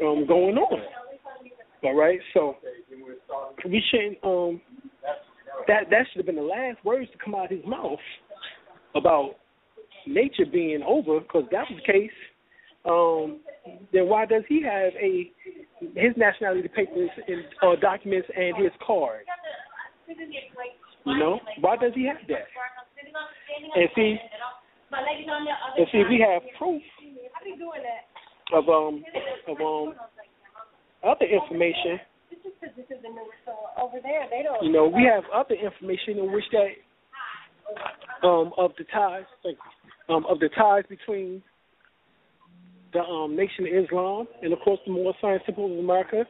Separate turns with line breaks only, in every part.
going on. All right, so we shouldn't. That should have been the last words to come out of his mouth about nature being over, because if that was the case, then why does he have his nationality papers and documents and his card? You know, why does he have that? And see, we have proof of other information. You know, we have other information in which that of the ties between the Nation of Islam and, of course, the Moorish Temple of America.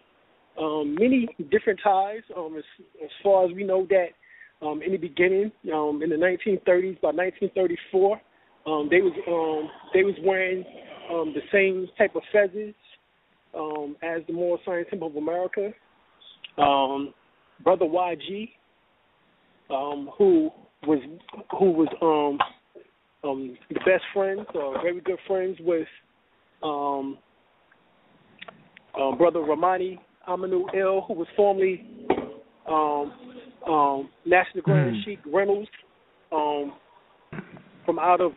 Many different ties. As far as we know that in the beginning, in the 1930s, by 1934, they was wearing the same type of feathers as the Moorish Temple of America. Brother YG, who was the best friends, very good friends with Brother Ramani Aminu Il, who was formerly National Grand Sheikh Reynolds from out of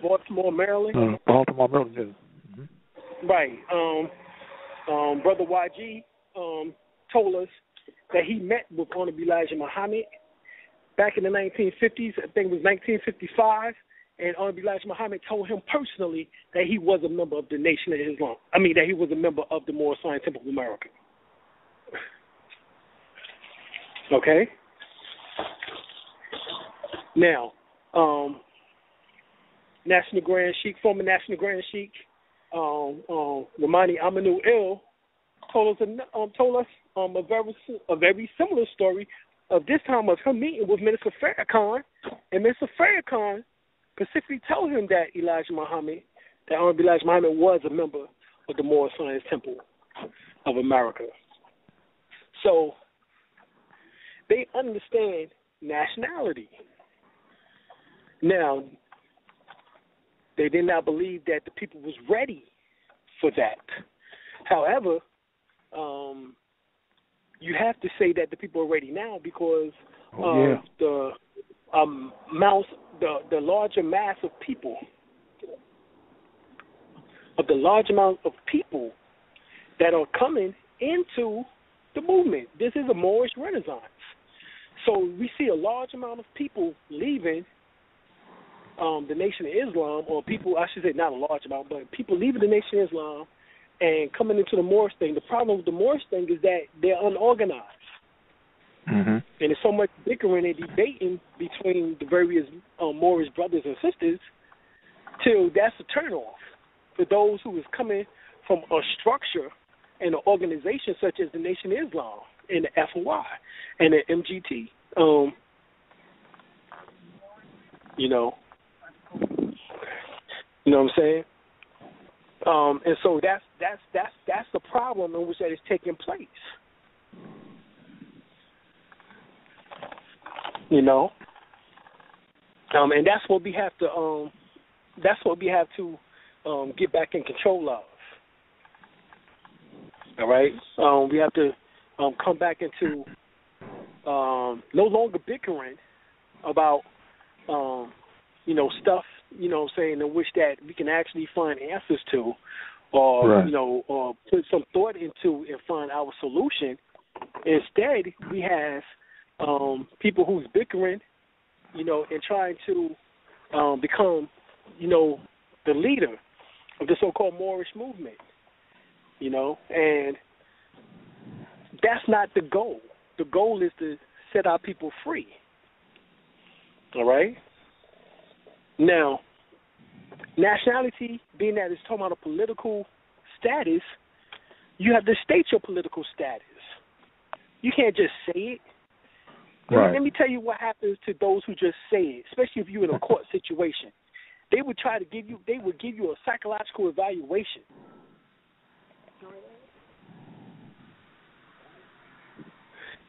Baltimore, Maryland.
Baltimore, Maryland. Mm-hmm.
Right. Brother YG told us that he met with Honorable Elijah Muhammad back in the 1950s. I think it was 1955. And Honorable Elijah Muhammad told him personally that he was a member of the Nation of Islam. I mean, that he was a member of the Moorish Temple of America. Okay? Now, former National Grand Sheikh, Ramani Aminu Il, told us a very similar story of this time of him meeting with Minister Farrakhan, and Mr. Farrakhan specifically told him that Honorable Elijah Muhammad was a member of the Moorish Temple of America. So they understand nationality. Now, they did not believe that the people was ready for that. However, you have to say that the people are ready now because the larger mass of people, that are coming into the movement. This is a Moorish Renaissance. So we see a large amount of people leaving the Nation of Islam, or people, I should say not a large amount, but people leaving the Nation of Islam and coming into the Moorish thing. The problem with the Moorish thing is that they're unorganized. Mm-hmm. And there's so much bickering and debating between the various Moorish brothers and sisters till that's a turnoff for those who is coming from a structure and an organization such as the Nation of Islam and the FOI and the MGT. You know what I'm saying? And so that's the problem in which that is taking place. You know, and that's what we have to get back in control of. All right, we have to come back into no longer bickering about stuff, saying in which that we can actually find answers to, or right. Or put some thought into and find our solution. Instead, we have people who's bickering, and trying to become, the leader of the so-called Moorish movement, and that's not the goal. The goal is to set our people free. All right? Now, nationality, being that it's talking about a political status, you have to state your political status. You can't just say it. Right. Let me tell you what happens to those who just say it, especially if you're in a court situation. They would give you a psychological evaluation.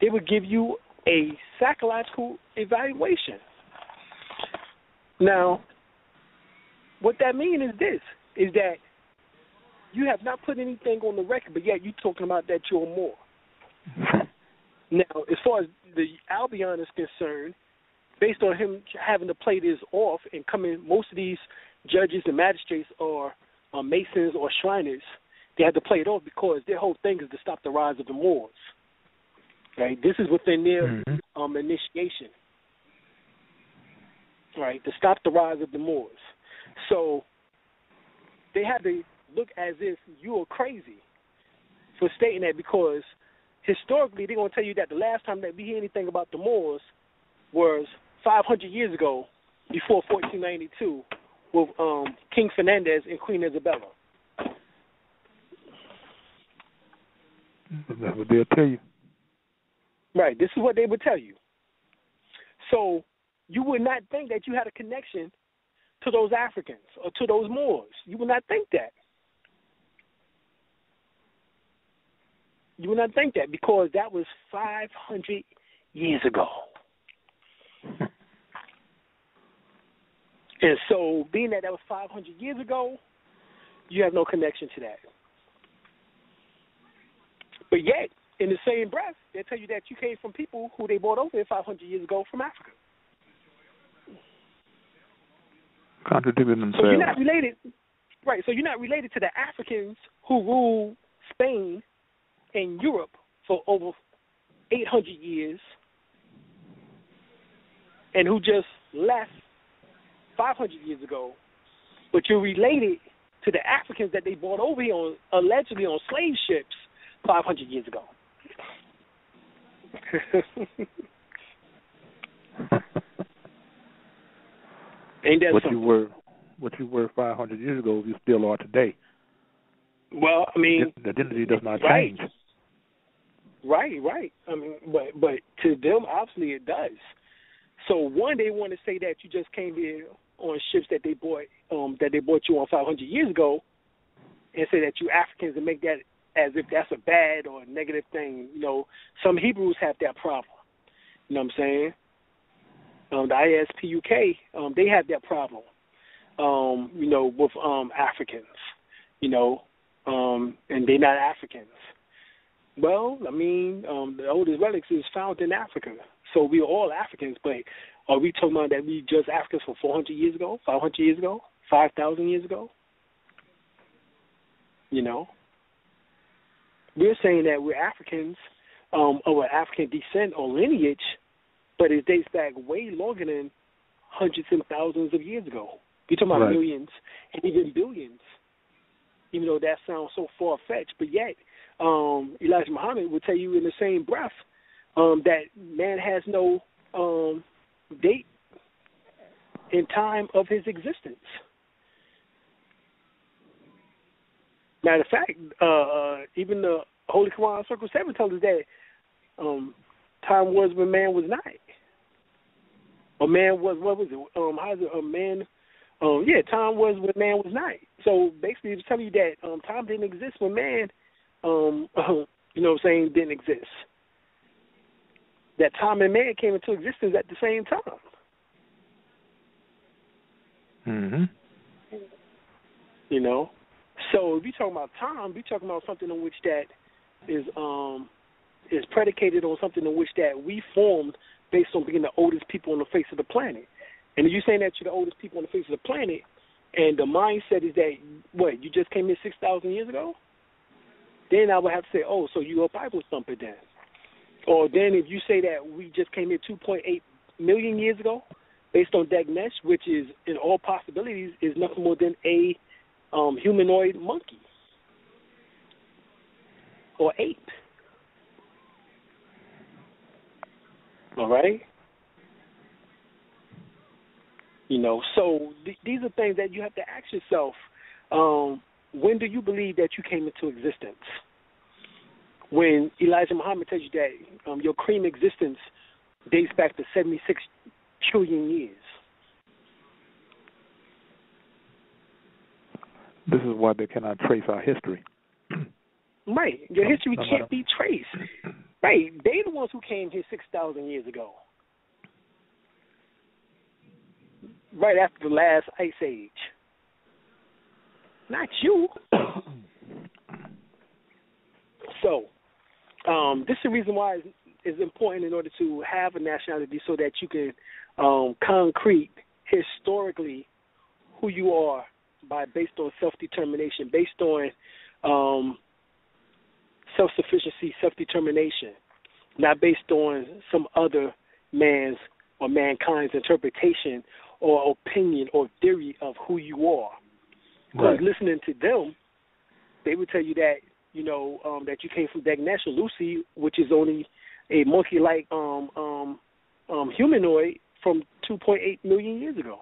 They would give you a psychological evaluation. Now, what that means is this, is that you have not put anything on the record, but yet you're talking about that you're a Moor. Now, as far as the Albion is concerned, based on him having to play this off and coming, most of these judges and magistrates are Masons or Shriners. They had to play it off because their whole thing is to stop the rise of the Moors. Right? This is within their initiation. Right? To stop the rise of the Moors. So they had to look as if you are crazy for stating that, because historically they're going to tell you that the last time that we hear anything about the Moors was 500 years ago, before 1492, with King Fernandez and Queen Isabella.
That's what they'll tell you.
Right. This is what they would tell you. So you would not think that you had a connection to those Africans or to those Moors. You would not think that. You would not think that, because that was 500 years ago. And so, being that was 500 years ago, you have no connection to that. But yet, in the same breath, they tell you that you came from people who they brought over 500 years ago from Africa.
Contradicting themselves.
So you're not related, right? So you're not related to the Africans who ruled Spain and Europe for over 800 years, and who just left 500 years ago, but you're related to the Africans that they brought over here on, allegedly on slave ships 500 years ago. Ain't that
what
something?
What you were 500 years ago, you still are today.
Well, I mean,
the identity does not
right.
change.
Right. I mean, but to them, obviously, it does. So one, they want to say that you just came here on ships that they bought you on 500 years ago, and say that you Africans, and make that as if that's a bad or a negative thing. You know, some Hebrews have that problem. You know what I'm saying? The ISPUK, they have that problem. You know, with Africans. You know, and they're not Africans. Well, I mean, the oldest relics is found in Africa. So we are all Africans, but are we talking about that we just Africans for 400 years ago, 500 years ago, 5,000 years ago? You know? We're saying that we're Africans of an African descent or lineage, but it dates back way longer than hundreds and thousands of years ago. We're talking about millions and even billions, even though that sounds so far-fetched. But yet, Elijah Muhammad will tell you in the same breath that man has no date and time of his existence. Matter of fact, even the Holy Quran Circle 7 tells us that time was when man was not. Or man was, what was it? How is it? A man, time was when man was not. So basically it's telling you that time didn't exist when man, you know what I'm saying, didn't exist. That time and man came into existence at the same time.
Mm-hmm.
You know? So if you're talking about time, we're talking about something in which that is predicated on something in which that we formed based on being the oldest people on the face of the planet. And if you're saying that you're the oldest people on the face of the planet, and the mindset is that, what, you just came in 6,000 years ago? Then I would have to say, oh, so you're a Bible thumper then. Or then if you say that we just came in 2.8 million years ago, based on Dagnesh, which is, in all possibilities, is nothing more than a humanoid monkey or ape. All right? You know, so these are things that you have to ask yourself. When do you believe that you came into existence? When Elijah Muhammad tells you that your cream existence dates back to 76 trillion years.
This is why they cannot trace our history.
Right. Your history can't be traced. Right. They're the ones who came here 6,000 years ago. Right after the last ice age. Not you. So this is the reason why it's important in order to have a nationality, so that you can concrete historically who you are based on self-determination, based on self-sufficiency, self-determination, not based on some other man's or mankind's interpretation or opinion or theory of who you are. Because listening to them, they would tell you that, that you came from Nationality, which is only a monkey-like humanoid from 2.8 million years ago.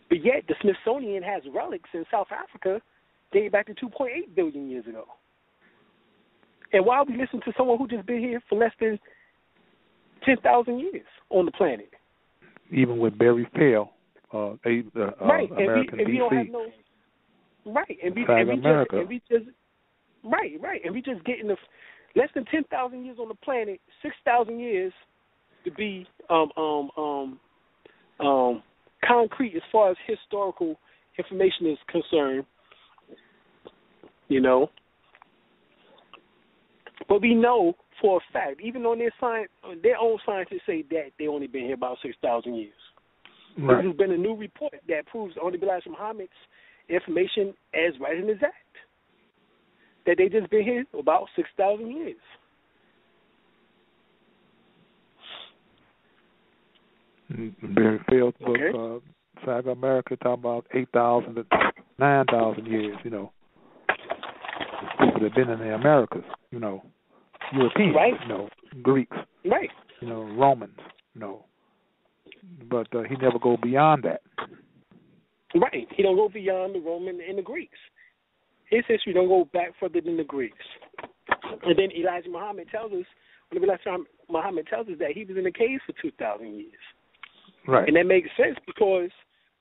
But yet the Smithsonian has relics in South Africa dating back to 2.8 billion years ago. And why are we listening to someone who just been here for less than 10,000 years on the planet?
Even with Barry Pale, American
and we don't have
DC.
no right, and we just getting less than 10,000 years on the planet, 6,000 years to be concrete as far as historical information is concerned, But we know for a fact, even on their own scientists say that they only been here about 6,000 years.
Right.
There's been a new report that proves only Elijah Muhammad's information as right in his act, that they just been here about 6,000 years.
Barry Field's book, Saga America, talking about 8,000 to 9,000 years, People that have been in the Americas, Europeans,
right.
Greeks,
right.
Romans, But he never go beyond that.
Right. He don't go beyond the Roman and the Greeks. His history don't go back further than the Greeks. And then Elijah Muhammad tells us that he was in the caves for 2,000 years.
Right.
And that makes sense because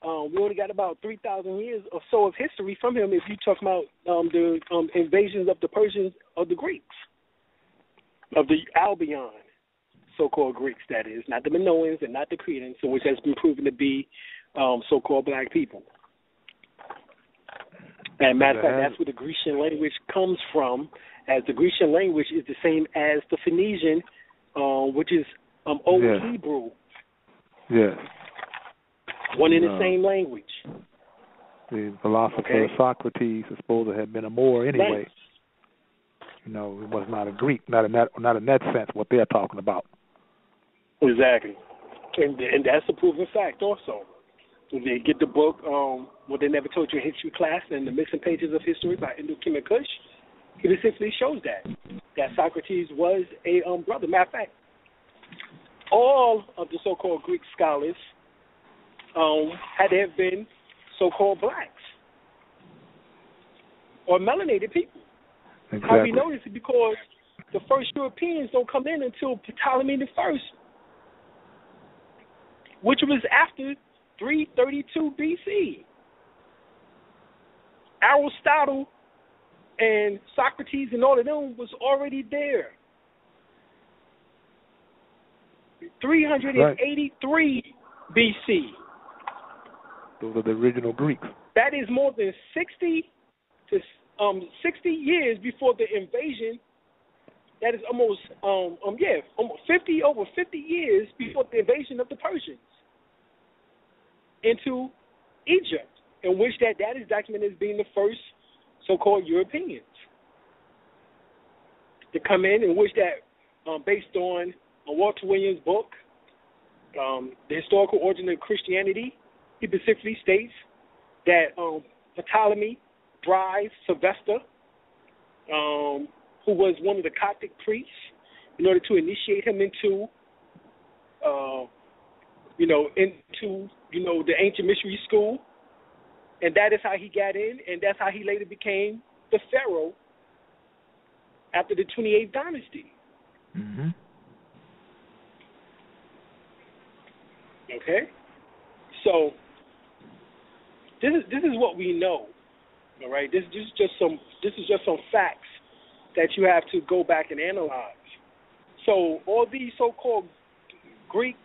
we only got about 3,000 years or so of history from him if you talk about the invasions of the Persians or the Greeks, of the Albion, so-called Greeks, that is, not the Minoans and not the Cretans, which has been proven to be so-called black people. And matter of fact, that's where the Grecian language comes from, as the Grecian language is the same as the Phoenician, which is Old Hebrew.
Yes.
One in the same language.
The philosopher Socrates is supposed to have been a Moor anyway.
Right.
It was not a Greek, not in that sense, what they're talking about.
Exactly. And that's a proven fact also. They get the book, What They Never Told You in History Class, and the Missing Pages of History by Indokim and Kush. It essentially shows that Socrates was a brother. Matter of fact, all of the so-called Greek scholars had there been so-called blacks or melanated people.
Exactly.
How we know this is because the first Europeans don't come in until Ptolemy I, which was after 332 BC. Aristotle and Socrates and all of them was already there. 383 BC.
Those are the original Greeks. That
is more than 60 years before the invasion. That is almost 50 years before the invasion of the Persians into Egypt, in which that is documented as being the first so-called Europeans to come in which that, based on Walter Williams' book, The Historical Origin of Christianity, he specifically states that Ptolemy bribed Sylvester, who was one of the Coptic priests, in order to initiate him into the ancient mystery school, and that is how he got in, and that's how he later became the pharaoh after the 28th dynasty.
Mm-hmm.
Okay, so this is what we know. All right, this is just some facts that you have to go back and analyze. So all these so-called Greek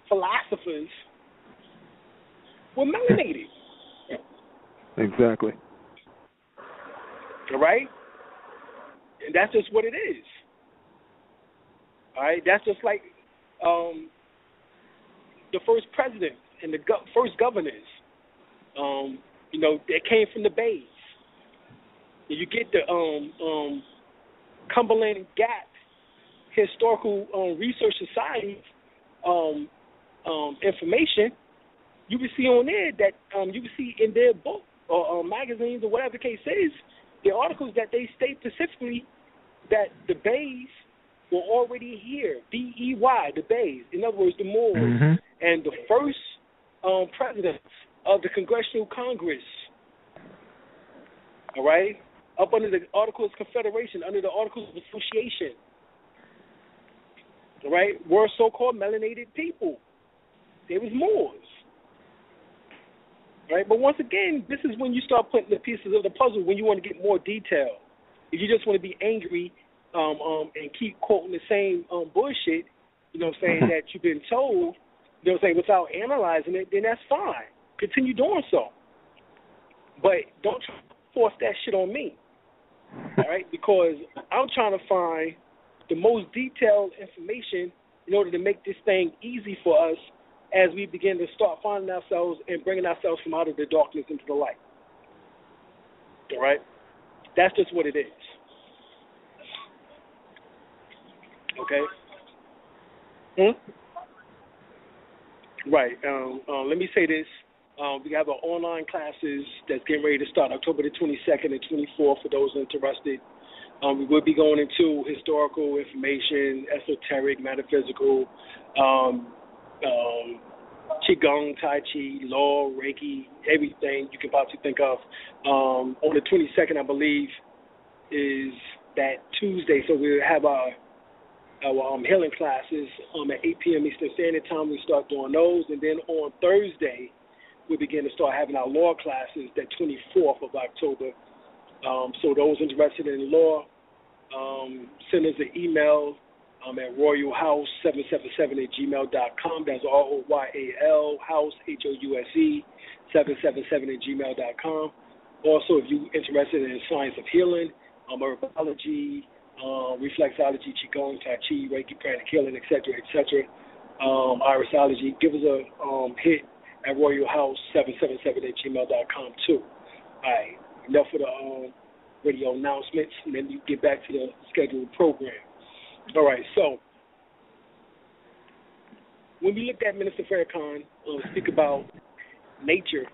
philosophers were melanated.
Exactly.
All right? And that's just what it is. All right? That's just like the first president and the first governors. They came from the Bays. You get the Cumberland Gap Historical Research Society information. You can see on there that you can see in their book or magazines or whatever the case is, the articles that they state specifically that the Bays were already here, B-E-Y, the Bays. In other words, the Moors, and the first presidents of the Congressional Congress, all right, up under the Articles of Confederation, under the Articles of Association, all right, were so-called melanated people. They was Moors. Right? But once again, this is when you start putting the pieces of the puzzle, when you want to get more detail. If you just want to be angry and keep quoting the same bullshit, that you've been told, without analyzing it, then that's fine. Continue doing so. But don't force that shit on me, all right? Because I'm trying to find the most detailed information in order to make this thing easy for us as we begin to start finding ourselves and bringing ourselves from out of the darkness into the light. All right? That's just what it is. Okay? Right. Let me say this. We have our online classes that's getting ready to start October the 22nd and 24th for those interested. We will be going into historical information, esoteric, metaphysical, Qigong, Tai Chi, Law, Reiki, everything you can possibly think of. On the 22nd, I believe, is that Tuesday, so we'll have our healing classes at 8 p.m. Eastern Standard Time. We start doing those, and then on Thursday, we begin to start having our law classes, that 24th of October. So those interested in law, send us an email at royalhouse777@gmail.com. That's ROYAL house, HOUSE, 777@gmail.com. Also, if you're interested in the science of healing, herbology, reflexology, Qigong, Tai Chi, Reiki, pranic healing, etc., irisology, give us a hit at royalhouse777@gmail.com too. All right, enough for the radio announcements, and then you get back to the scheduled program. All right, so when we looked at Minister Farrakhan speak about nature,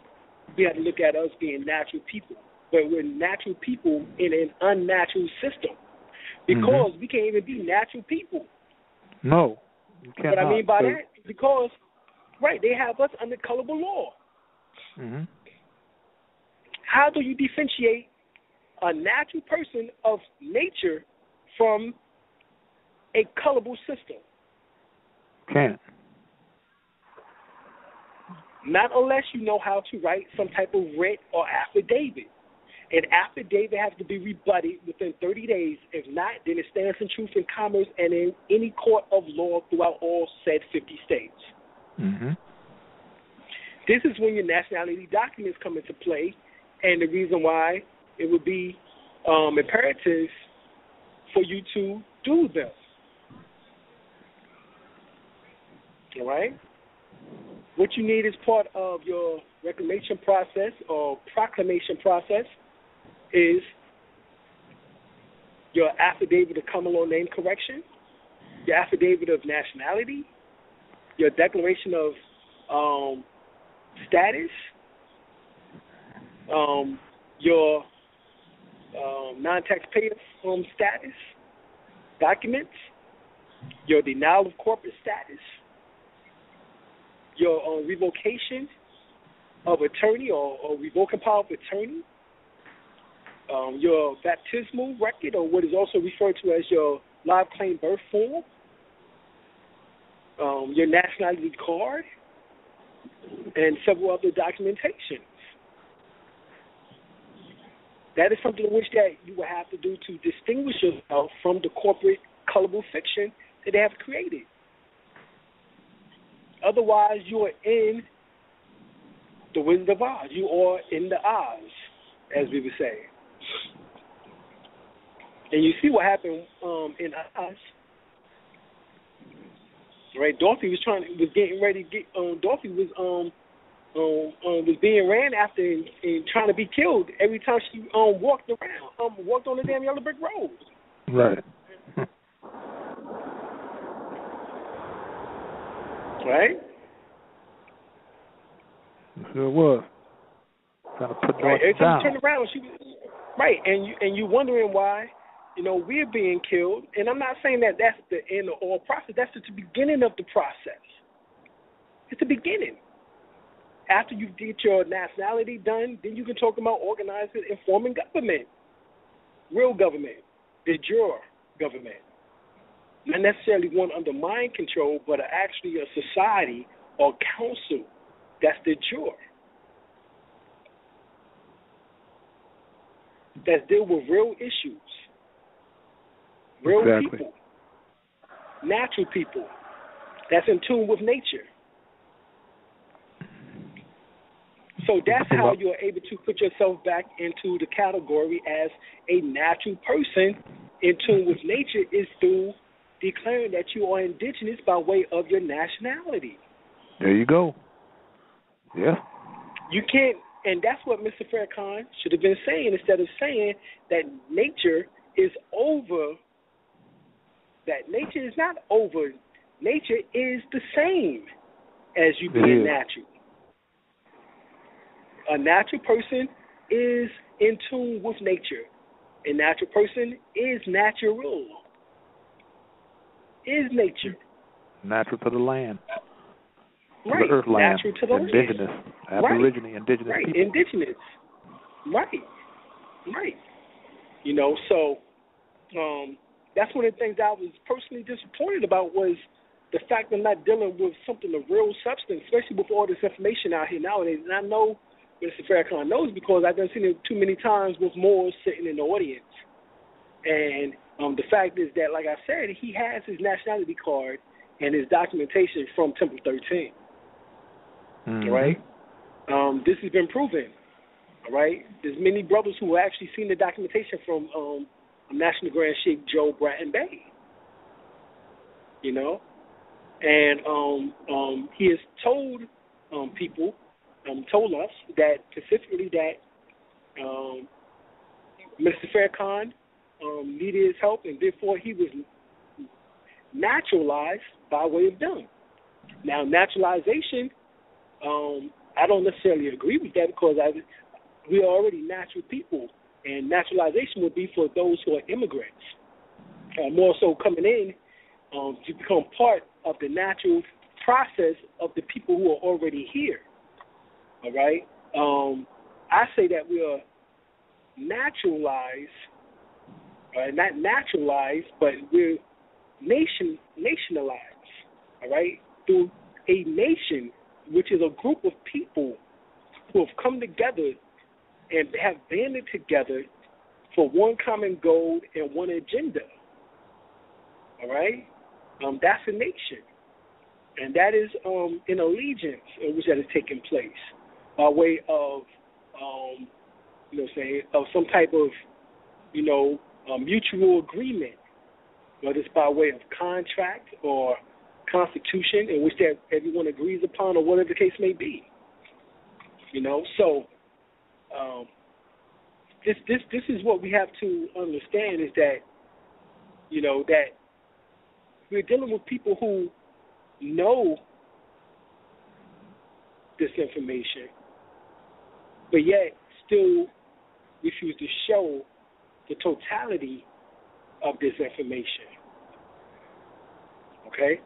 we had to look at us being natural people, but we're natural people in an unnatural system because we can't even be natural people.
No, you can't.
What I mean by that, because, right, they have us under colorable law. How do you differentiate a natural person of nature from a colorable system?
Can't.
Not unless you know how to write some type of writ or affidavit. An affidavit has to be rebutted within 30 days. If not, then it stands in truth and commerce and in any court of law throughout all said 50 states. This is when your nationality documents come into play, and the reason why it would be imperative for you to do them. All right? What you need as part of your reclamation process or proclamation process is your affidavit of common law name correction, your affidavit of nationality, your declaration of status, your non-taxpayer status documents, your denial of corporate status, your revocation of attorney or revoking power of attorney, your baptismal record, or what is also referred to as your live claim birth form, your nationality card, and several other documentations. That is something in which that you will have to do to distinguish yourself from the corporate colorable fiction that they have created. Otherwise, you are in the Wizard of Oz. You are in the Oz, as we would say. And you see what happened in us. Right, Dorothy was getting ready to get. Dorothy was being ran after and trying to be killed every time she walked on the damn yellow brick road.
Right.
Right.
It sure was. Trying to put
right. Every time
down.
she turned around, she was right, and you wondering why. We're being killed, and I'm not saying that that's the end of all process. That's just the beginning of the process. It's the beginning. After you get your nationality done, then you can talk about organizing and forming government, real government, the jure government. Not necessarily one under mind control, but actually a society or council that's the jure. That deal with real issues. Real people, natural people, that's in tune with nature. So that's how you're able to put yourself back into the category as a natural person in tune with nature is through declaring that you are indigenous by way of your nationality.
There you go. Yeah.
You can't, and that's what Mr. Farrakhan should have been saying instead of saying that nature is over. That nature is not over. Nature is the same as you being natural. A natural person is in tune with nature. A natural person is natural. Is nature.
Natural to the land.
Right.
To the earth land.
Natural to the
indigenous.
land.
Aborigine, indigenous
right.
people.
Indigenous. Right. So that's one of the things I was personally disappointed about was the fact of not dealing with something of real substance, especially with all this information out here nowadays. And I know Mr. Farrakhan knows because I've done seen it too many times with Moors sitting in the audience. And the fact is that, like I said, he has his nationality card and his documentation from Temple 13.
Mm-hmm.
All right? This has been proven. All right? There's many brothers who have actually seen the documentation from National Grand Sheikh Joe Bratton Bay. And he has told people, told us that specifically that Mr. Farrakhan needed his help, and therefore he was naturalized by way of them. Now, naturalization, I don't necessarily agree with that because we are already natural people, and naturalization would be for those who are immigrants, more so coming in to become part of the natural process of the people who are already here. All right? I say that we are naturalized, not naturalized, but we're nationalized, all right, through a nation, which is a group of people who have come together and have banded together for one common goal and one agenda, all right? That's a nation, and that is an allegiance in which that is taking place by way of, of some type of, mutual agreement, whether it's by way of contract or constitution in which that everyone agrees upon or whatever the case may be. So this is what we have to understand is that, that we're dealing with people who know this information, but yet still refuse to show the totality of this information. Okay?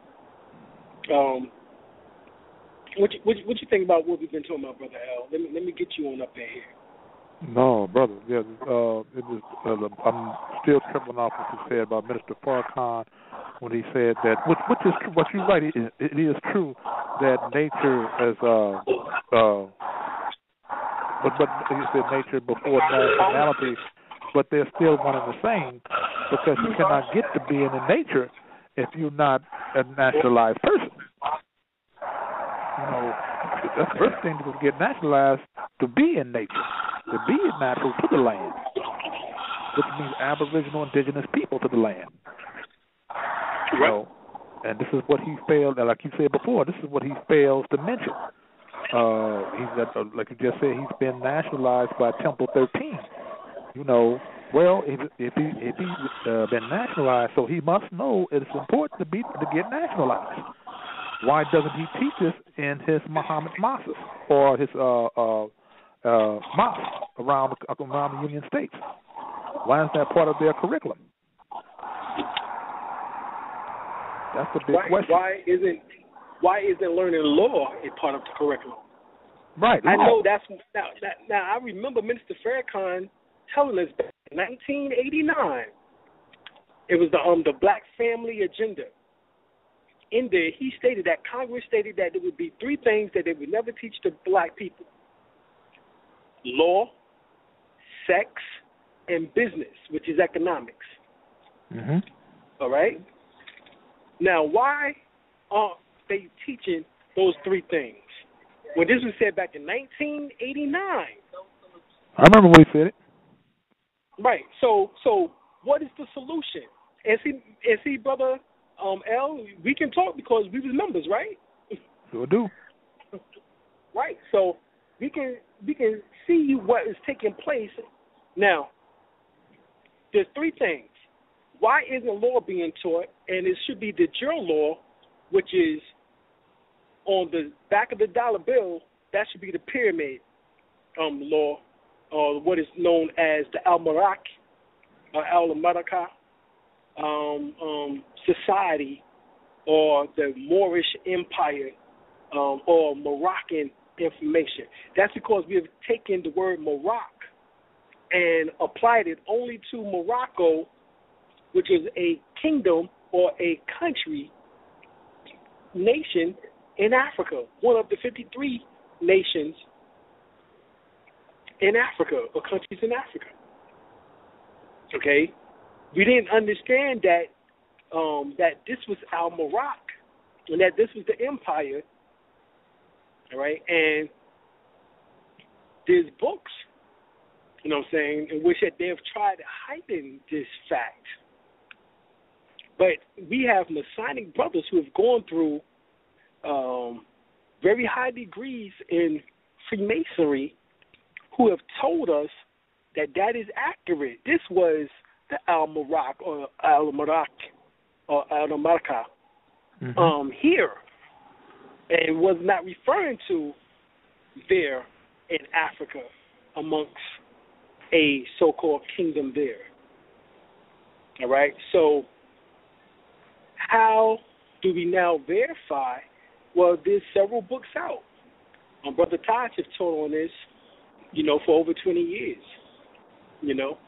What you think about what we've been talking about, Brother L? Let me get you on up in here.
No, brother. Yeah, I'm still tripping off what you said about Minister Farrakhan when he said that, which is true. What you're right, it is true that nature is but you said nature before nationality, but they're still one and the same because you cannot get to being in nature if you're not a naturalized person. That's the first thing to get naturalized, to be in nature, to be natural to the land. which means aboriginal indigenous people to the land. You know, and this is what he failed, and like you said before, this is what he fails to mention. He's like you just said, he's been nationalized by Temple 13. You know, well, if he's been nationalized, so he must know it's important to get nationalized. Why doesn't he teach this in his Muhammad mosques or his mosques around the Union States? Why is that part of their curriculum? That's the big question.
Why isn't learning law a part of the curriculum?
Right.
I know that's now. I remember Minister Farrakhan telling us back in 1989. It was the Black Family Agenda. In there, he stated that Congress stated that there would be three things that they would never teach to black people: law, sex, and business, which is economics.
Mm-hmm.
All right? Now, why aren't they teaching those three things? When this was said back in 1989.
I remember when he said it.
Right. So what is the solution? And see, Brother L, we can talk because we was members, right?
Sure do.
Right. So we can see what is taking place now. There's three things. Why isn't law being taught? And it should be the juror law, which is on the back of the dollar bill. That should be the pyramid law, or what is known as the Al-Maraka society, or the Moorish Empire, or Moroccan information. That's because we have taken the word Morocco and applied it only to Morocco, which is a kingdom or a country, nation in Africa, one of the 53 nations in Africa, or countries in Africa. Okay? We didn't understand that this was Al-Morocco, and that this was the empire, all right? And there's books, you know what I'm saying, in which that they have tried to heighten this fact. But we have Masonic brothers who have gone through very high degrees in Freemasonry who have told us that is accurate. This was the Al-Morocco or Al-Maraka here, and was not referring to there in Africa amongst a so-called kingdom there. All right, so how do we now verify? Well, there's several books out. Brother Taj has taught on this, you know, for over 20 years. You know,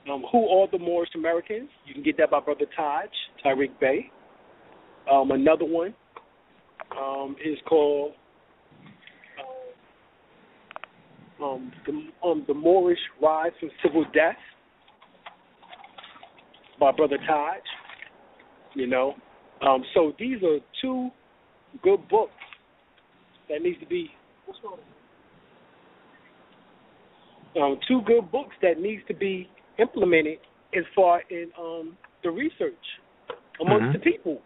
Who Are the Moorish Americans? You can get that by Brother Taj, Tyreek Bey. Another one is called the Moorish Rise from Civil Death by Brother Taj. You know, so these are two good books that needs to be. Two good books that needs to be implemented as far in the research amongst the people.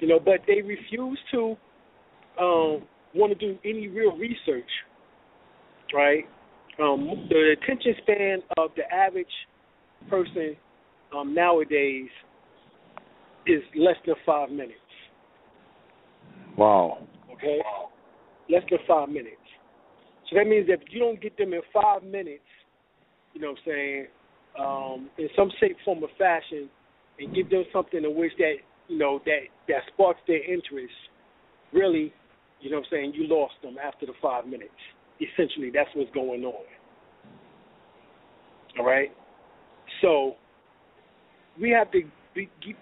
You know, but they refuse to want to do any real research, right? The attention span of the average person nowadays is less than 5 minutes.
Wow.
Okay? Less than 5 minutes. So that means that if you don't get them in 5 minutes, you know what I'm saying, in some shape, form, or fashion, and give them something in which that, you know, that sparks their interest, really, you know what I'm saying, you lost them after the 5 minutes. Essentially, that's what's going on. All right? So we have to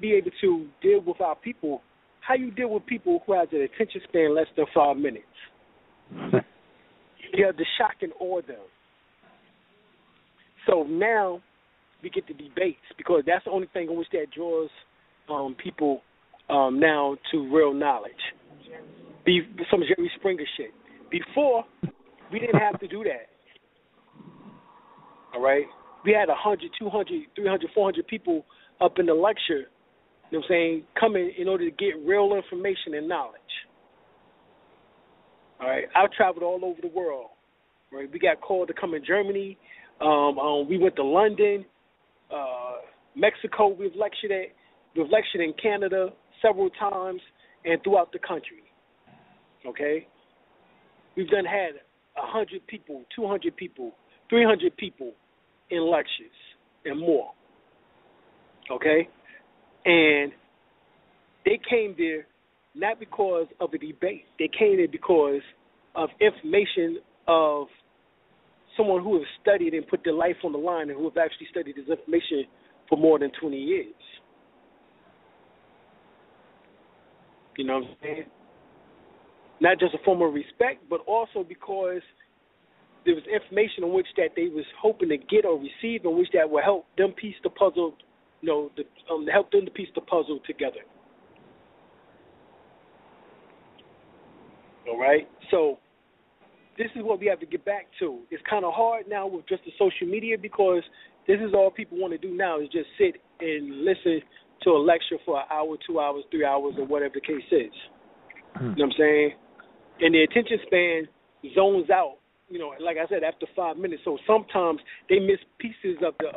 be able to deal with our people. How you deal with people who have an attention span less than 5 minutes? You have to shock and awe them. So now we get the debates, because that's the only thing in which that draws people now to real knowledge. Some Jerry Springer shit. Before, we didn't have to do that. all right? We had 100, 200, 300, 400 people up in the lecture, you know what I'm saying, coming in order to get real information and knowledge. All right, I've traveled all over the world. Right, we got called to come in Germany. We went to London, Mexico. We've lectured in Canada several times and throughout the country. Okay, we've had 100 people, 200 people, 300 people in lectures and more. Okay, and they came there not because of a debate. They came there because of information of someone who has studied and put their life on the line and who have actually studied this information for more than 20 years. You know what I'm saying? Not just a form of respect, but also because there was information in which that they was hoping to get or receive, in which that will help them piece the puzzle, help them to piece the puzzle together. All right? So this is what we have to get back to. It's kind of hard now with just the social media because this is all people want to do now is just sit and listen to a lecture for an hour, 2 hours, 3 hours, or whatever the case is. You know what I'm saying? And the attention span zones out, like I said, after 5 minutes. So sometimes they miss pieces of the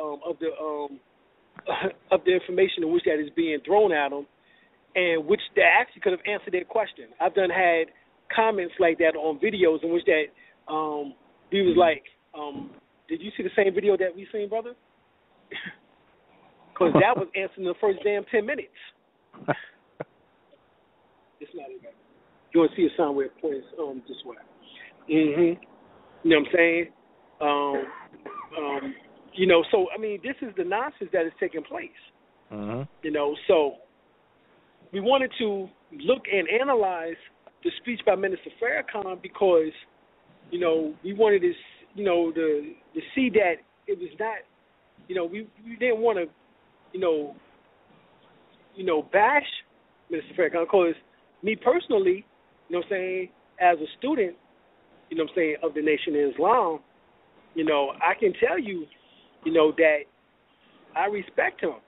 of the information in which that is being thrown at them, and which they actually could have answered their question. I've had comments like that on videos in which that he was like, did you see the same video that we seen, brother? Because that was answering the first damn 10 minutes. It's not even. You want to see a sign where it points this way. Mm-hmm. You know what I'm saying? So, I mean, this is the nonsense that is taking place. So we wanted to look and analyze the speech by Minister Farrakhan because, we wanted to, to see that it was not, we didn't want to, bash Minister Farrakhan because me personally, as a student, of the Nation of Islam, I can tell you, that I respect him,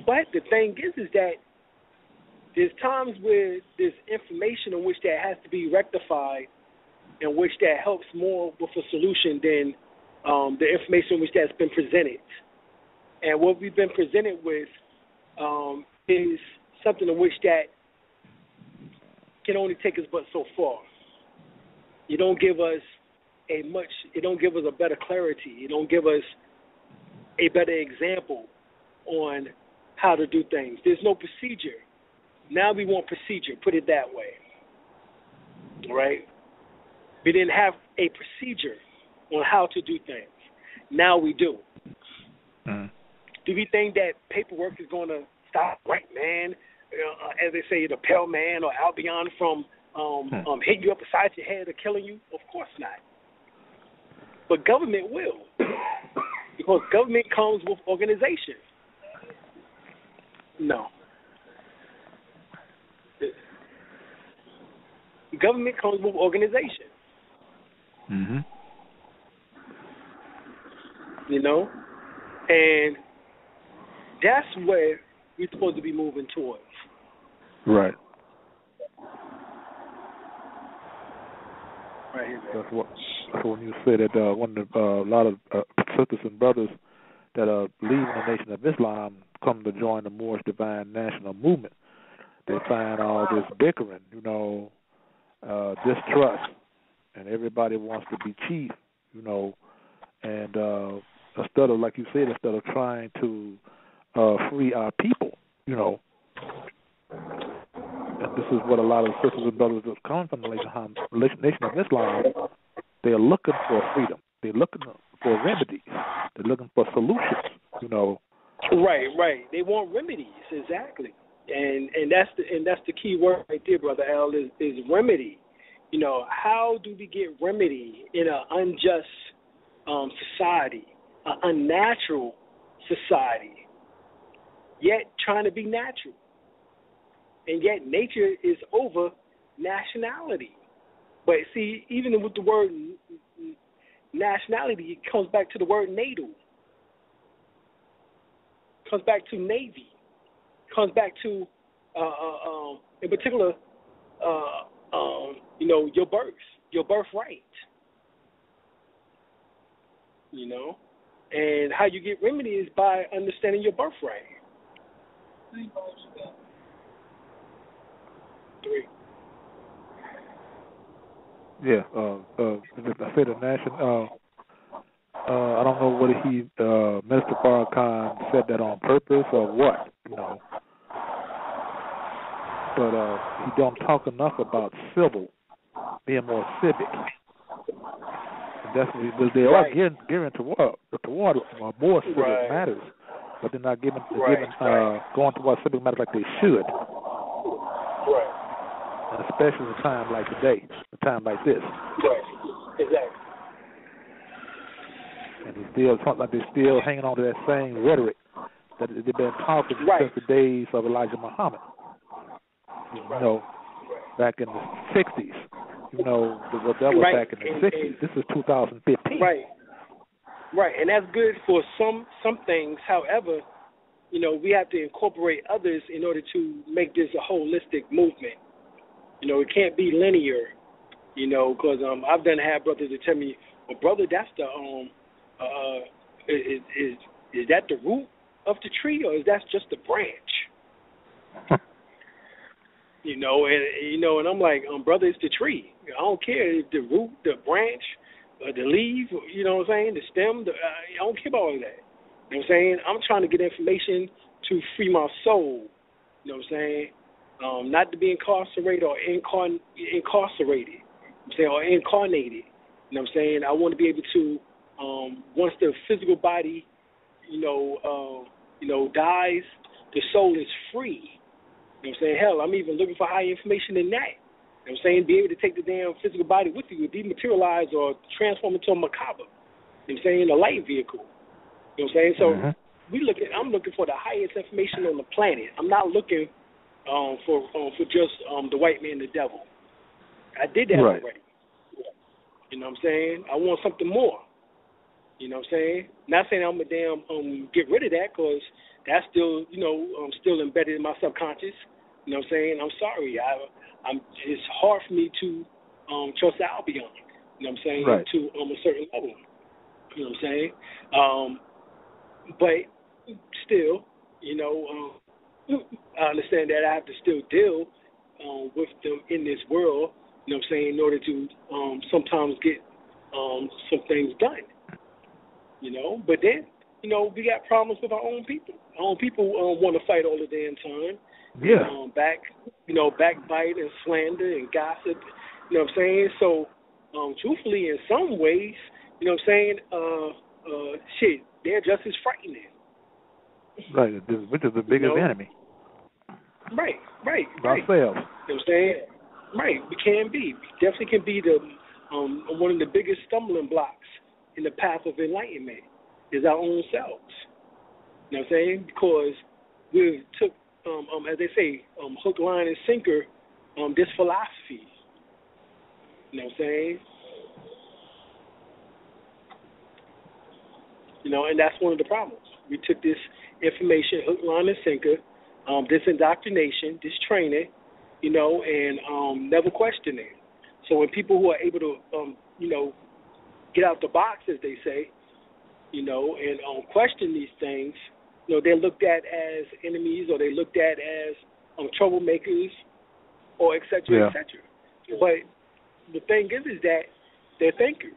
but the thing is that there's times where there's information in which that has to be rectified, in which that helps more with a solution than the information which that's been presented. And what we've been presented with is something in which that can only take us but so far. You don't give us it don't give us a better clarity. You don't give us a better example on how to do things. There's no procedure. Now we want procedure, put it that way. All right? We didn't have a procedure on how to do things. Now we do. Do we think that paperwork is going to stop white man, as they say, the pale man or Albion from hitting you up beside your head or killing you? Of course not. But government will, because government comes with organization. No. Government comes with organization. And that's where we're supposed to be moving towards.
Right.
Right here.
That's when you say that a lot of sisters and brothers that are leaving the Nation of Islam come to join the Moorish Divine National Movement, they find all this bickering, distrust, and everybody wants to be chief, and instead of, like you said, instead of trying to free our people, and this is what a lot of sisters and brothers that come from the Nation of Islam, they are looking for freedom. They're looking for remedies. They're looking for solutions,
Right. They want remedies, exactly. And that's the key word right there, Brother Al, is remedy. How do we get remedy in an unjust society, an unnatural society, yet trying to be natural? And yet nature is over nationality. But see, even with the word nationality, it comes back to the word natal. It comes back to Navy. It comes back to, in particular, your birthright. And how you get remedy is by understanding your birthright. 3.
Yeah, I said the national. I don't know whether Mr. Farrakhan said that on purpose or what, But he don't talk enough about civil, being more civic. And that's what they are gearing toward more civic matters, but they're not going toward civic matters like they should.
Right.
And especially in a time like today, a time like this.
Right. Exactly.
And they're still hanging on to that same rhetoric that they've been talking since the days of Elijah Muhammad. Back in the 60s. That was back in the 60s. This is 2015.
Right. And that's good for some things. However, we have to incorporate others in order to make this a holistic movement. It can't be linear, because I've had brothers that tell me, well, brother, that's the is that the root of the tree, or is that just the branch? And I'm like, brother, it's the tree. I don't care if the root, the branch, the leaf, the stem. I don't care about all of that. You know what I'm saying? I'm trying to get information to free my soul. You know what I'm saying? Not to be incarcerated or incarcerated. Or incarnated. You know what I'm saying? I want to be able to, once the physical body, dies, the soul is free. You know what I'm saying? Hell, I'm even looking for higher information than that. You know what I'm saying? Be able to take the damn physical body with you, dematerialize or transform into a macabre. You know what I'm saying? A light vehicle. You know what I'm saying? So I'm looking for the highest information on the planet. I'm not looking for just the white man, the devil. I did that already. You know what I'm saying? I want something more. You know what I'm saying? Not saying I'm gonna get rid of that, because that's still, still embedded in my subconscious. You know what I'm saying? I'm sorry. It's hard for me to trust Albion. You know what I'm saying? To a certain level. You know what I'm saying? But still, I understand that I have to still deal with them in this world. You know what I'm saying? In order to sometimes get some things done. But then, we got problems with our own people. Our own people want to fight all the damn time.
Yeah.
Backbite and slander and gossip. You know what I'm saying? So, truthfully, in some ways, you know what I'm saying? They're just as frightening.
Right, which is the biggest enemy.
Right.
Ourselves.
You know what I'm saying? Right, we can be. We definitely can be the one of the biggest stumbling blocks in the path of enlightenment is our own selves. You know what I'm saying? Because we took, as they say, hook, line, and sinker, this philosophy. You know what I'm saying? And that's one of the problems. We took this information, hook, line, and sinker, this indoctrination, this training, and never question it. So when people who are able to, get out the box, as they say, and question these things, they're looked at as enemies, or they're looked at as troublemakers, or et cetera, et cetera. But the thing is that they're thinkers.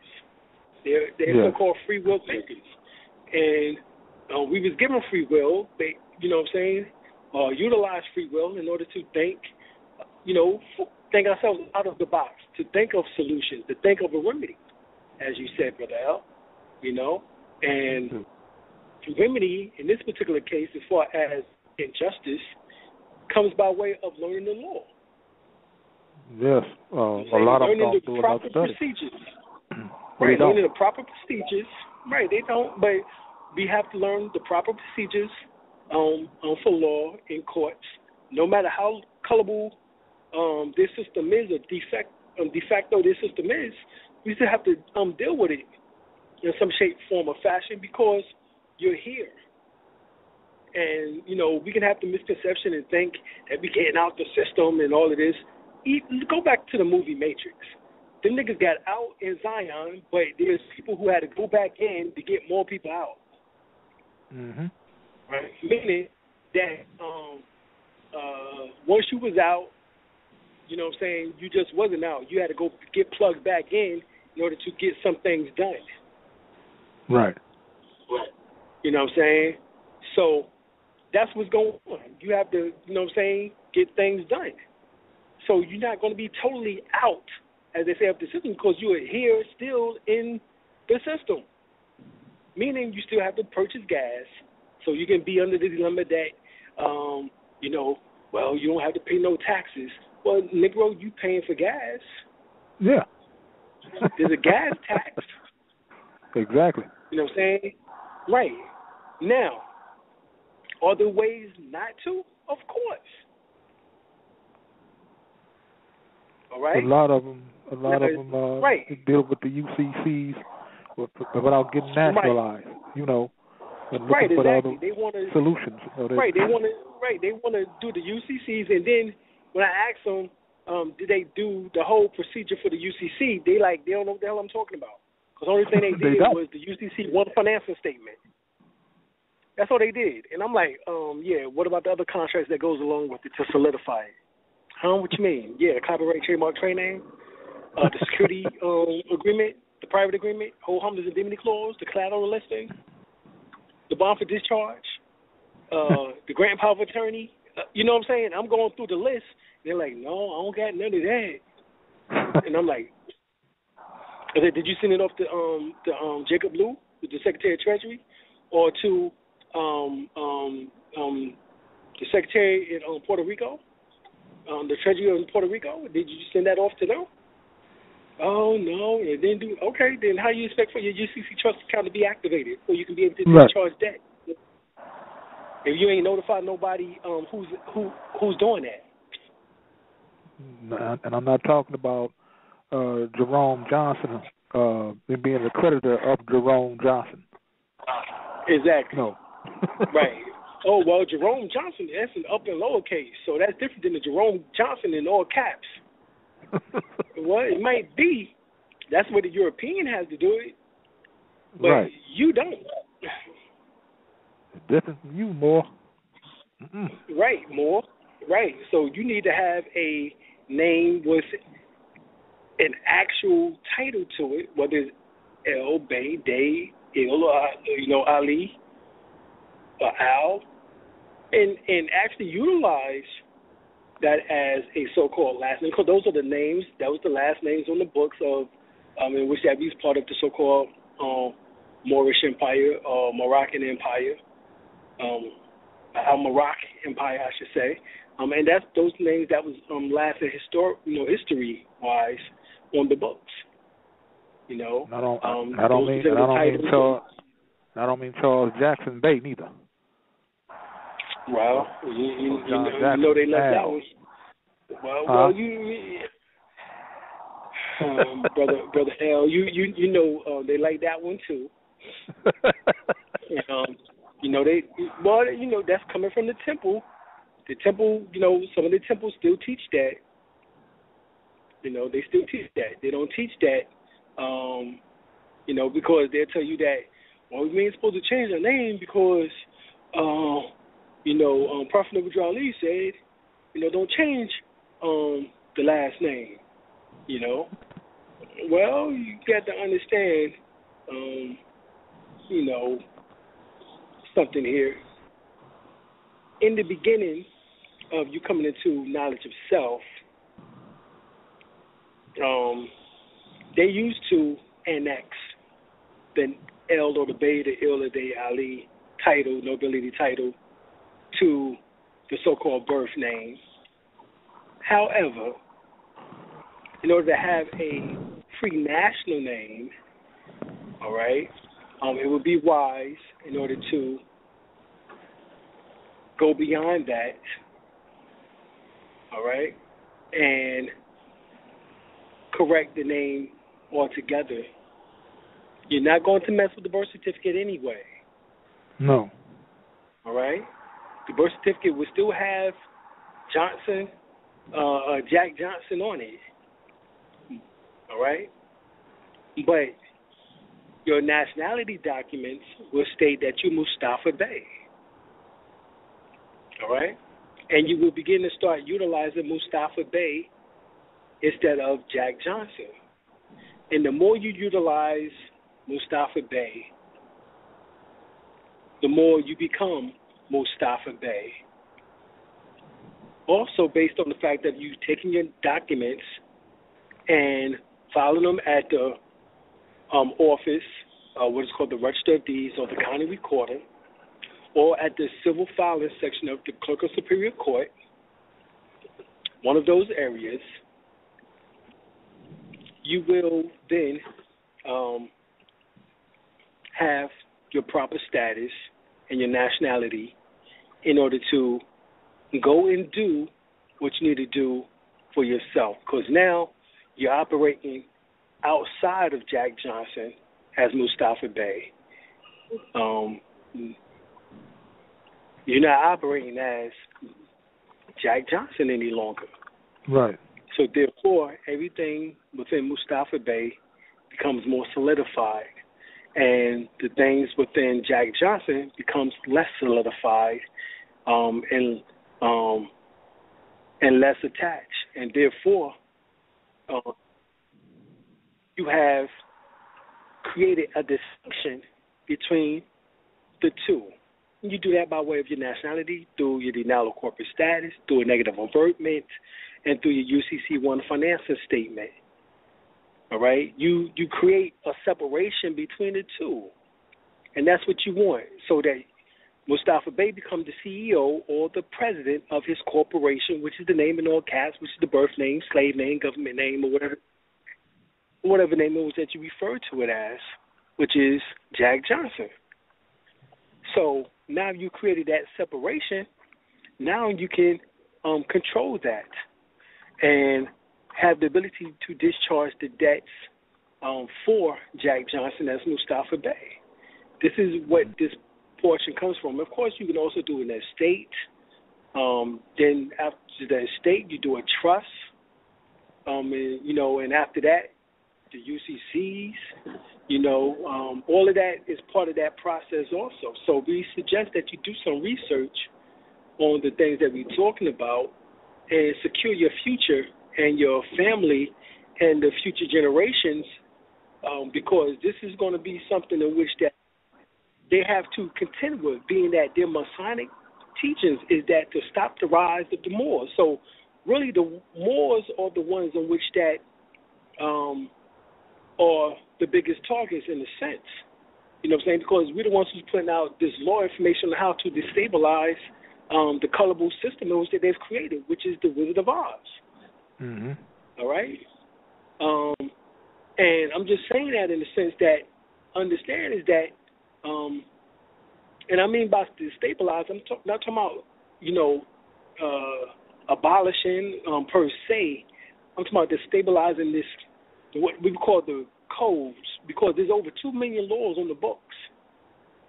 They're so-called free will thinkers. And we was given free will, you know what I'm saying, utilize free will in order to think, think ourselves out of the box, to think of solutions, to think of a remedy, as you said, Brother L, and remedy, in this particular case, as far as injustice, comes by way of learning the law.
Yes, a lot of them don't do enough study.
Learning the proper procedures. Right, they don't, but we have to learn the proper procedures for law in courts. No matter how colorable this system is, or de facto this system is, we still have to deal with it in some shape, form, or fashion because you're here. And, we can have the misconception and think that we getting out the system and all of this. Go back to the movie Matrix. Them niggas got out in Zion, but there's people who had to go back in to get more people out.
Mm-hmm.
Right? Meaning that once you was out, you just wasn't out. You had to go get plugged back in order to get some things done.
Right.
You know what I'm saying? So that's what's going on. You have to, get things done. So you're not going to be totally out, as they say, of the system because you are here still in the system. Meaning you still have to purchase gas, so you can be under the dilemma that, you don't have to pay no taxes. Well, Negro, you paying for gas.
Yeah.
There's a gas tax.
Exactly.
You know what I'm saying? Right. Now, are there ways not to? Of course. All right?
A lot of them
right.
deal with the UCCs without getting nationalized, and looking for
exactly.
They solutions.
Right, they want to do the UCCs, and then when I ask them, did they do the whole procedure for the UCC, they don't know what the hell I'm talking about. Because the only thing they did was the UCC one financing statement. That's all they did. And I'm like, what about the other contracts that goes along with it to solidify it? What you mean? Yeah, the copyright, trademark, trade name, the security agreement, the private agreement, whole harmless indemnity clause, the collateral listing, the bond for discharge, the grant power of attorney. You know what I'm saying? I'm going through the list. They're like, no, I don't got none of that. And I'm like, I said, did you send it off to Jacob Lew, the Secretary of Treasury, or to the Secretary in Puerto Rico, the Treasury in Puerto Rico? Did you send that off to them? Oh, no, it didn't do. Okay, then how do you expect for your UCC trust account to be activated so you can be able to discharge debt? If you ain't notified nobody who's doing that.
And I'm not talking about Jerome Johnson being the creditor of Jerome Johnson.
Exactly.
No.
Right. Oh, well, Jerome Johnson, that's an up and lowercase, so that's different than the Jerome Johnson in all caps. Well, it might be. That's where the European has to do it. But
right.
You don't.
It's different from you, Moor.
Right, Moor. Right. So you need to have a name with an actual title to it, whether it's El, Bay, Day, Il, Ali, or Al, and actually utilize that as a so-called last name, because those are the names, that was the last names on the books of, in which that was part of the so-called Moorish Empire, or Moroccan Empire, Al-Moroccan Empire, I should say. And that's those names that was last in history-wise on the books.
I don't mean Charles Jackson Bay neither.
Well, you know they left that one. Well, brother Al, you know they like that one too. That's coming from the temple. The temple, some of the temples still teach that. They still teach that. They don't teach that, because they'll tell you that, we ain't supposed to change our name because, Prophet Nabi Ali said, don't change the last name, Well, you got to understand, something here. In the beginning of you coming into knowledge of self, they used to annex the El or the Bay, the Il or the Ali title, nobility title, to the so-called birth name. However, in order to have a free national name, all right, it would be wise in order to go beyond that, all right, and correct the name altogether. You're not going to mess with the birth certificate anyway.
No.
All right? The birth certificate will still have Johnson, Jack Johnson on it. All right? But your nationality documents will state that you're Mustafa Bey. All right? And you will begin to start utilizing Mustafa Bey instead of Jack Johnson. And the more you utilize Mustafa Bey, the more you become Mustafa Bey. Also, based on the fact that you've taken your documents and filing them at the office, what is called the Register of Deeds or the County Recorder, or at the Civil Filing section of the Clerk of Superior Court, one of those areas, you will then have your proper status and your nationality in order to go and do what you need to do for yourself. Because now you're operating outside of Jack Johnson as Mustafa Bey. You're not operating as Jack Johnson any longer.
Right.
So therefore, everything within Mustafa Bey becomes more solidified, and the things within Jack Johnson becomes less solidified and less attached, and therefore you have created a distinction between the two. You do that by way of your nationality, through your denial of corporate status, through a negative avertment, and through your UCC-1 financing statement. All right? You create a separation between the two, and that's what you want, so that Mustafa Bey becomes the CEO or the president of his corporation, which is the name in all caps, which is the birth name, slave name, government name, or whatever name it was that you refer to it as, which is Jack Johnson. So now you created that separation. Now you can control that and have the ability to discharge the debts for Jack Johnson as Mustafa Bey. This is what this portion comes from. Of course, you can also do an estate. Then after the estate, you do a trust. And after that, the UCCs. All of that is part of that process also. So we suggest that you do some research on the things that we're talking about and secure your future and your family and the future generations, because this is going to be something in which that they have to contend with, being that their Masonic teachings is that to stop the rise of the Moors. So really the Moors are the ones in which that are the biggest targets in a sense. You know what I'm saying? Because we're the ones who's putting out this law information on how to destabilize the colorable system in which that they've created, which is the Wizard of Oz.
Mm-hmm.
All right? And I'm just saying that in the sense that understand is that, and I mean by destabilize, I'm not talking about, abolishing per se. I'm talking about destabilizing this, what we call the codes, because there's over 2 million laws on the books,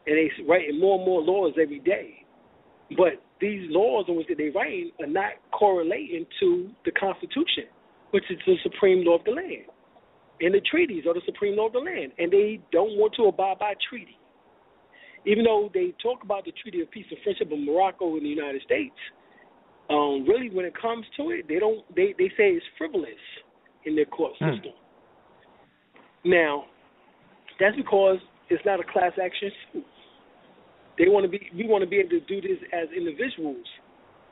and they writing more and more laws every day. But these laws in which they write are not correlating to the Constitution, which is the supreme law of the land. And the treaties are the supreme law of the land, and they don't want to abide by treaty. Even though they talk about the Treaty of Peace and Friendship of Morocco and the United States, really when it comes to it, they say it's frivolous in their court system. Now, that's because it's not a class action suit. We want to be able to do this as individuals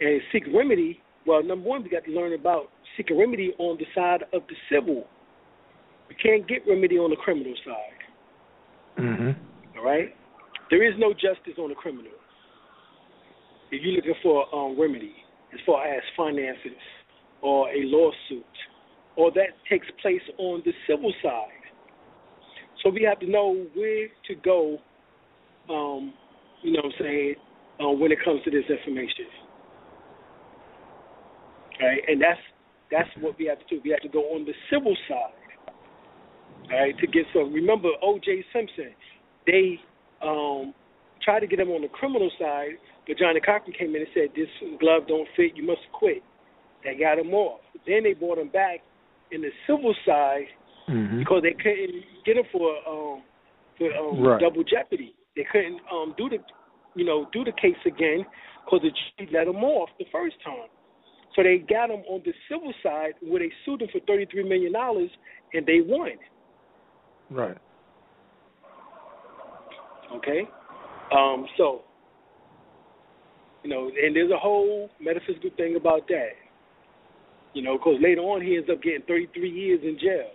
and seek remedy. Well, number one, we got to learn about seeking remedy on the side of the civil. We can't get remedy on the criminal side. Mm-hmm. All right? There is no justice on the criminal. If you're looking for remedy as far as finances or a lawsuit, or that takes place on the civil side. So we have to know where to go, when it comes to this information. Right? And that's That's what we have to do. We have to go on the civil side, all right, to get some. Remember O.J. Simpson, they tried to get him on the criminal side, but Johnny Cochran came in and said, this glove don't fit, you must quit. They got him off. Then they brought him back in the civil side because they couldn't get him for double jeopardy. They couldn't do the case again because the jury let him off the first time. So they got him on the civil side where they sued him for $33 million and they won.
Right.
Okay. So, and there's a whole metaphysical thing about that. Because later on he ends up getting 33 years in jail.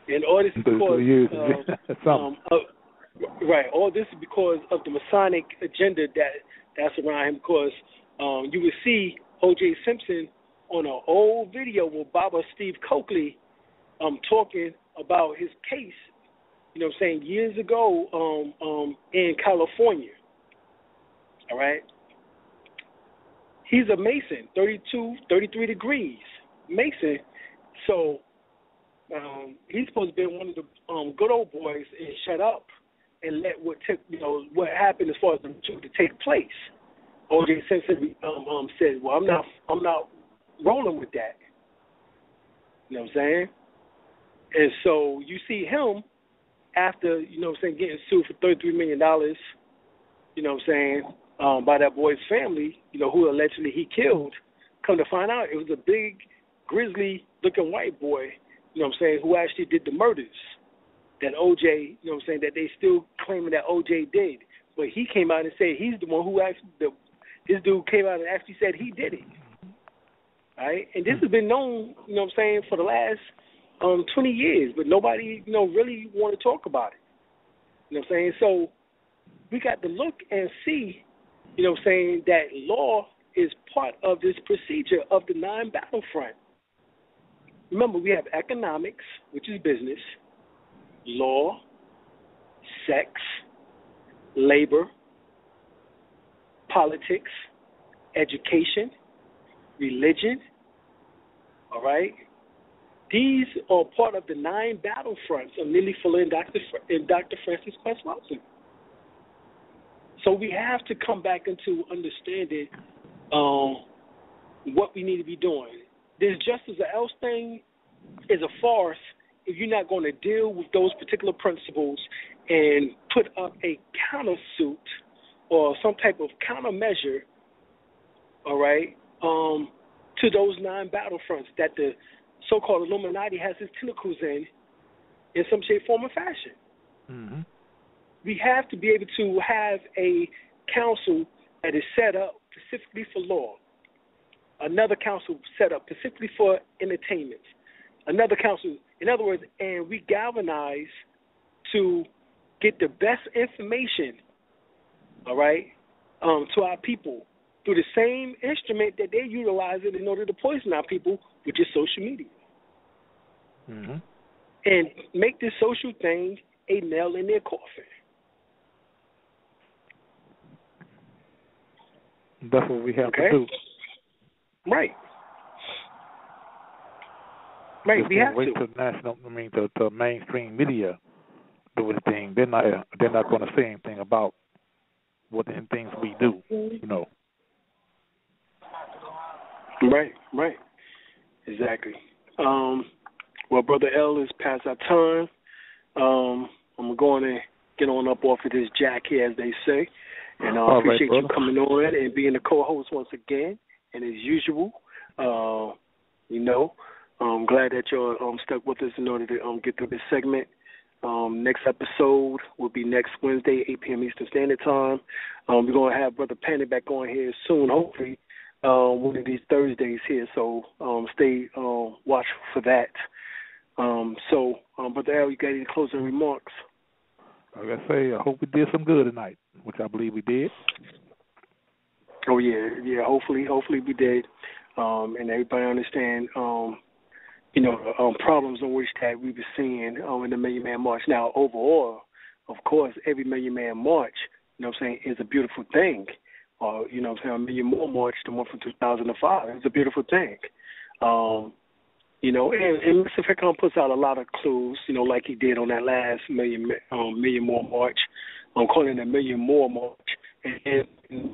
And all this is because right. All this is because of the Masonic agenda that's around him. Because you would see O.J. Simpson on an old video with Baba Steve Coakley talking about his case. Years ago in California. All right. He's a Mason, 33 degrees Mason. So he's supposed to be one of the good old boys and shut up and let what happened as far as the truth to take place. O.J. Simpson said, "Well, I'm not rolling with that." You know what I'm saying? And so you see him after getting sued for $33 million. By that boy's family, who allegedly he killed. Come to find out, it was a big, grizzly-looking white boy, who actually did the murders that O.J., that they still claiming that O.J. did. But he came out and said he's the one who actually, this dude came out and actually said he did it. All right? And this has been known, for the last 20 years, but nobody, really want to talk about it. So we got to look and see, that law is part of this procedure of the 9 battlefront. Remember, we have economics, which is business, law, sex, labor, politics, education, religion, all right? These are part of the 9 battlefronts of Neely Fuller and Dr. Francis Quest Watson. So we have to come back into understanding what we need to be doing. This justice or else thing is a farce if you're not going to deal with those particular principles and put up a countersuit or some type of countermeasure, all right, to those 9 battlefronts that the so-called Illuminati has its tentacles in some shape, form, or fashion. Mm-hmm. We have to be able to have a council that is set up specifically for law, another council set up specifically for entertainment, another council, in other words, and we galvanize to get the best information, all right, to our people through the same instrument that they're utilizing in order to poison our people, which is social media. Mm-hmm. And make this social thing a nail in their coffin.
That's what we have to do.
Right. Right,
just
we have
wait
to.
To mainstream media do the thing. They're not going to say anything about what the things we do,
Right. Exactly. Well, Brother L is past our time. I'm going to get on up off of this jack here, as they say. And I appreciate you coming on and being the co-host once again. And as usual, I'm glad that you're stuck with us in order to get through this segment. Next episode will be next Wednesday, 8 p.m. Eastern Standard Time. We're going to have Brother Panic back on here soon, hopefully, one of these Thursdays here. So stay watchful for that. Brother Al, you got any closing remarks?
Like I say, I hope we did some good tonight, which I believe we did.
Oh, yeah. Hopefully we did. And everybody understand, problems in which that we were seeing in the Million Man March. Now, overall, of course, every Million Man March, is a beautiful thing. A Million More March, the one from 2005, it's a beautiful thing. You know, and Mr. Farrakhan puts out a lot of clues, you know, like he did on that last Million More March. I'm calling it Million More March, and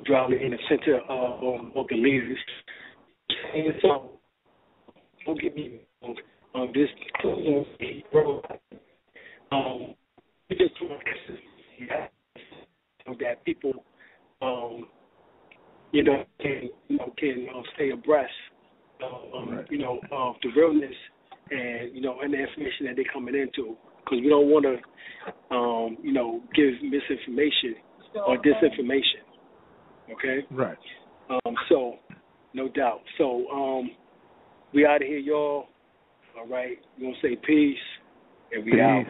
driving in the center of the leaders. And so, don't get me wrong, this we just want that people, you know, can stay abreast, you know, of the realness and, you know, and the information that they're coming into, because we don't want to, you know, give misinformation or disinformation. Okay.
Right.
So, no doubt. So, we out of here, y'all. All right. We're gonna say peace, and we out.